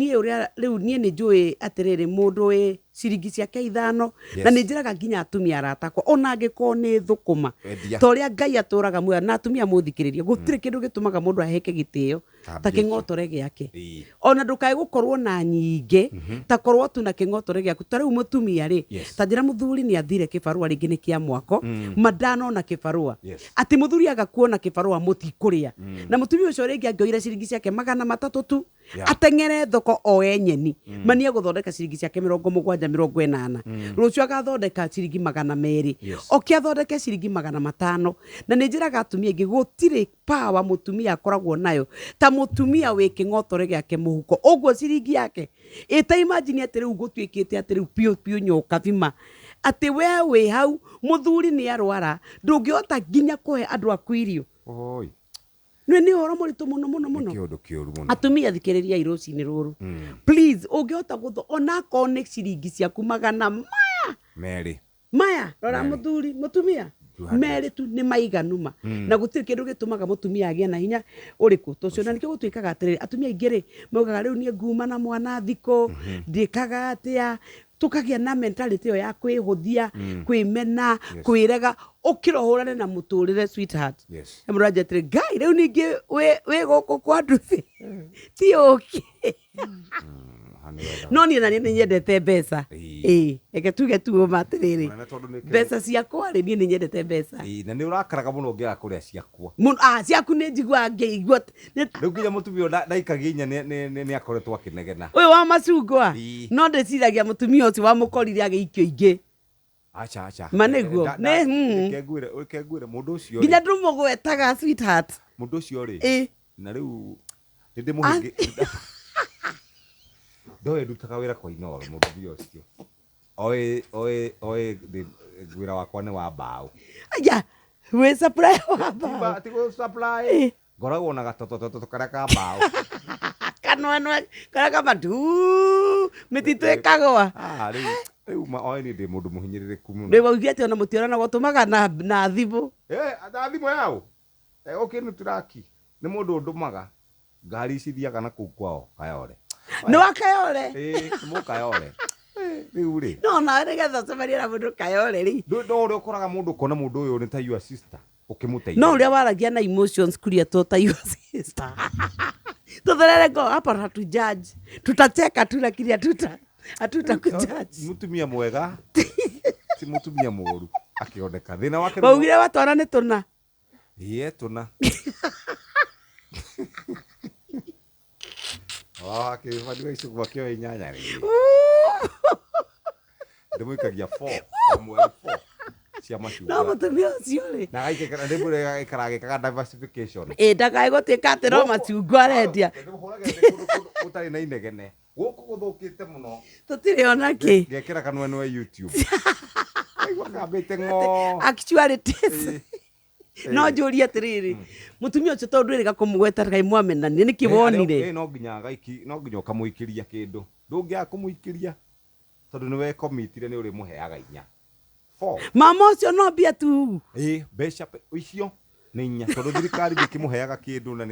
Niĩ ũrĩa rĩu niĩ nĩ njũĩ atĩrĩrĩ mũndũ wĩ ciringi ciake 5 na nĩ njĩraga nginya atumia aratakwa ona angĩkorwo nĩ thũkũma ta ũrĩa Ngai atũraga muoyo na atumia mũthikĩrĩria gũtirĩ kĩndũ gĩtũmaga mũndũ aheke gĩtĩo ta kĩng'otore gĩake ona ndũkae gũkorwo na nyingĩ ta korwo tu na kĩng'otore gĩaku ta rĩu mũtumia rĩ ta njĩra mũthuri nĩ athire kĩbarũa rĩngĩ nĩ kĩa mwako mandanona kĩbarũa atĩ mũthuri agakuona kĩbarũa mũtikũrĩa na mũtumia ũcio rĩngĩ angĩoire ciringi ciake 300 tu ateng'ere thoko oe nyeni manie gũthondeka ciringi ciake 70-80 rũcio agathondeka ciringi 200 oke athondeke ciringi 500 na nĩ njĩraga atumia aingĩ gũtirĩ power mũtumia akoragwo nayo ta mũtumia wĩ kĩng'otore gĩake mũhuko ũguo ciringi yake ĩta imagine atĩ rĩu gũtuĩkĩte atĩ rĩu piũ nyoka bima atĩ we wĩ hau mũthuri nĩ arwara ndũngĩhota nginya kũhe andũ aku irio nĩ ũhoro mũritũ mũno atumia thikĩrĩria irũci-inĩ rũrũ please ũngĩhota gũtho onako nĩ ciringi ciaku 100 maya rora mũthuri mũtumia merĩ tu nĩ maiganuma na gũtirĩ kĩndũ gĩtũmaga mũtumia agĩe na hinya ũrĩkũ tũcio na nĩkĩo gũtuĩkaga atĩrĩrĩ atumia aingĩ rĩ maugaga rĩu niĩ nguma na mwana thikũ ndĩkaga atĩa tukagĩa na mentality ĩyo ya kwĩhũthia kwĩmena kwĩrega ũkĩrohũrane na mũtũrĩre sweetheart mũndũ anjia atĩrĩ Ngai rĩu ningĩ wĩ gũkũ kwa nduthi ti ũkĩ no niĩ na niĩ nĩ nyendete mbeca reke tuge tu atĩrĩrĩ mbeca ciakwa rĩ niĩ nĩ nyendete mbeca na nĩ ũrakaraga mũno ũngĩaga kũrĩa ciakwa ciaku nĩ njiguaga ngĩigua rĩu nginya mũtumia ndaikagia inya nĩ akoretwo akĩnegena ũyũ wa macungwa no ndĩciragia mũtumia ũcio wamũkorire agĩikio ingĩ acha manĩguo rekengwĩre mũndũ ũcio nginya ndũmũgwetaga sweetheart mũndũ ũcio rĩ na rĩu ndĩmũhĩngĩ ndoe ndutaga wĩra kwa Inoro mũthuri ũcio oe wĩra wakwa nĩ wa mbaũ aya wĩ supply wa mbaũ tigo supply ngoragwo na gatotototo karĩa ka mbaũ kanwana karĩa kamandu mĩtitũ ĩkagwa rĩu oe nĩ ndĩ mũndũ mũhinyĩrĩrĩku mũno rĩu augĩte ona mũtiona gũtũmaga na thimũ na thimũ yao nĩ turaki nĩ mũndũ ndũmaga ngari ici thiaga na kũu kwao Kayole nĩ wa Kayole nĩ mũkayole rĩu rĩ no na nĩgetha ũcemanie na mũndũ Kayole rĩ no ũrĩa ũkoraga mũndũ ũkona mũndũ ũyũ nĩ ta your sister ũkĩmũteithia no ũrĩa waragia na emotions kuria ta your sister tutherereko hapa hatujudge tutacheka tu lakini hatutakujudge mutumia mwega ti mutumia mũru akĩoneka thĩna wake waugire watwara nĩ tũna tũna akĩbadiga icugwa kĩo inyanya rĩ ndĩmũikagia 4 o mweri 4 cia macungwa no mũtumia ũcio rĩ na gaikara ndĩmũrega ikaragĩkaga diversification ndakae gũtuĩka atĩ no macungwa arendia gũtarĩ na inegene gũkũ gũthũkĩte mũno tũtirĩ ona kĩ ngekĩra kanua wa YouTube aigua kambĩte ng'o actualities no njũrie atĩrĩrĩ mũtumia ũcio tondũ ndwĩrĩga kũmũgweta Ngai mwamenania nĩkĩ wonire no nginya ũkamũikĩria kĩndũ ndũngĩaga kũmũikĩria tondũ nĩwe komitire nĩ ũrĩmũheaga inya mama ũcio no mbia tu mbeca icio nĩ inya tondũ thirikari ndĩkĩmũheaga kĩndũ na